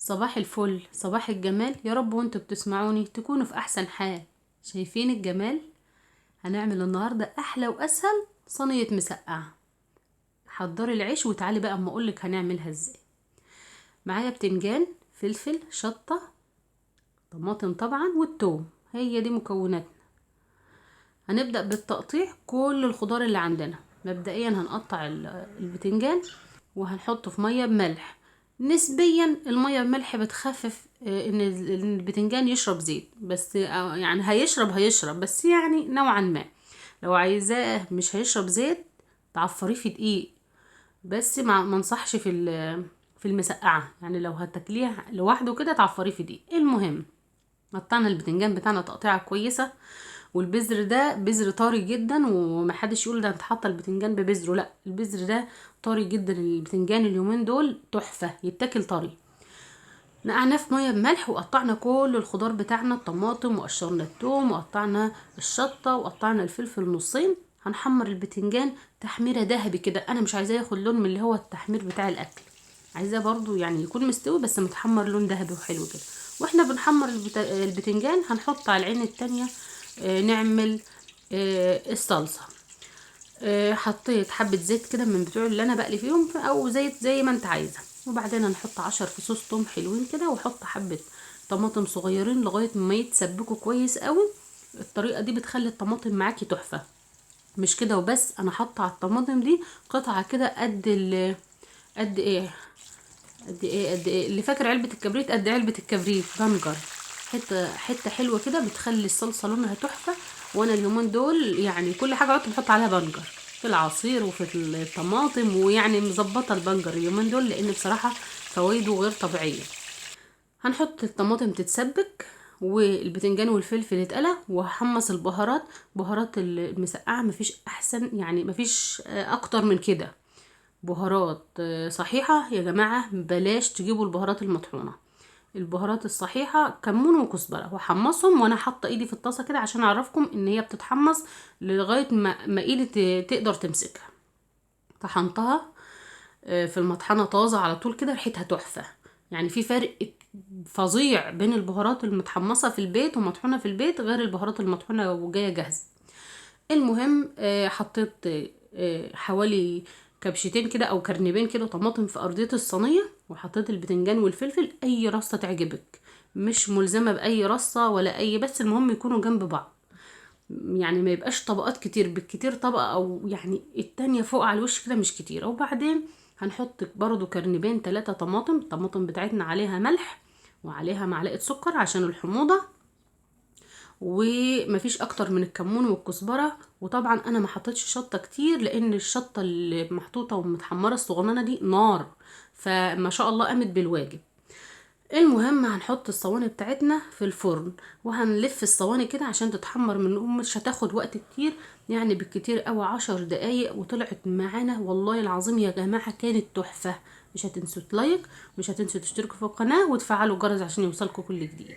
صباح الفل، صباح الجمال يا رب. وانتوا بتسمعوني تكونوا في احسن حال. شايفين الجمال؟ هنعمل النهارده احلى واسهل صينيه مسقعه. حضري العيش وتعالي بقى اما اقولك هنعملها ازاي. معايا بتنجان، فلفل، شطه، طماطم طبعا، والثوم. هي دي مكوناتنا. هنبدا بالتقطيع كل الخضار اللي عندنا. مبدئيا هنقطع البتنجان وهنحطه في ميه بملح. نسبيا الميه بملح بتخفف ان البتنجان يشرب زيت، بس يعني هيشرب بس يعني نوعا ما. لو عايزاه مش هيشرب زيت تعفريه في دقيق، بس ما انصحش في المسقعه. يعني لو هتاكليه لوحده كده تعفريه في دقيق. المهم قطعنا البتنجان بتاعنا تقطيعه كويسه، والبذر ده بذر طري جدا، ومحدش يقول ده انت حاطه البتنجان ببذره، لا، البذر ده طري جدا. البتنجان اليومين دول تحفه، يتاكل طري. نقعناه في ميه بملح، وقطعنا كل الخضار بتاعنا، الطماطم، وقشرنا الثوم، وقطعنا الشطه، وقطعنا الفلفل نصين. هنحمر البتنجان تحميره ذهبي كده. انا مش عايزاه ياخد لون من اللي هو التحمير بتاع الاكل، عايزاه برضو يعني يكون مستوي بس متحمر لون ذهبي وحلو كده. واحنا بنحمر البتنجان هنحط على العين التانية نعمل الصلصة. حطيت حبة زيت كده من بتوع اللي انا بقلي فيهم، او زيت زي ما انت عايزة. وبعدين هنحط 10 فصوص توم حلوين كده، وحط حبة طماطم صغيرين لغاية ما يتسبكوا كويس قوي. الطريقة دي بتخلي الطماطم معاكي تحفة. مش كده وبس، انا حاطة على الطماطم دي قطعة كده قد ايه قد ايه اللي فاكر علبة الكبريت، قد علبة الكبريت بنجر. حتة حلوة كده بتخلي الصلصة لونها تحفة. وانا اليومين دول يعني كل حاجة قعدت بحط عليها بنجر في العصير وفي الطماطم، ويعني مظبطة البنجر اليومين دول لان بصراحة فوائده غير طبيعية. هنحط الطماطم تتسبك والبتنجان والفلفل يتقلى، وهحمص البهارات. بهارات المسقعة مفيش احسن، يعني مفيش اكتر من كده. بهارات صحيحة يا جماعة، بلاش تجيبوا البهارات المطحونة. البهارات الصحيحة كمون وكزبرة، وحمصهم وانا حاطة ايدي في الطاسة كده عشان اعرفكم ان هي بتتحمص لغاية ما ايدي تقدر تمسكها. طحنتها في المطحنة طازة على طول كده، ريحتها تحفة. يعني في فرق فظيع بين البهارات المتحمصة في البيت ومطحونة في البيت غير البهارات المطحونة وجاية جاهزة. المهم حطيت حوالي كبشتين كده او كرنبين كده طماطم في ارضية الصينية، وحطيت البتنجان والفلفل. اي رصة تعجبك، مش ملزمة باي رصة ولا اي، بس المهم يكونوا جنب بعض. يعني ما يبقاش طبقات كتير، بالكتير طبقة او يعني التانية فوق على الوش كده مش كتير. وبعدين هنحط برضو كرنبين 3 طماطم. الطماطم بتاعتنا عليها ملح وعليها معلقة سكر عشان الحموضة، ومفيش اكتر من الكمون والكزبره. وطبعا انا ما حطيتش شطه كتير لان الشطه اللي محطوطه ومتحمره الصغننه دي نار، فما شاء الله قامت بالواجب. المهم هنحط الصواني بتاعتنا في الفرن، وهنلف الصواني كده عشان تتحمر من مش هتاخد وقت كتير، يعني بالكتير قوي 10 دقايق. وطلعت معانا والله العظيم يا جماعه كانت تحفه. مش هتنسوا لايك، مش هتنسوا تشتركوا في القناه وتفعلوا الجرس عشان يوصلكوا كل جديد.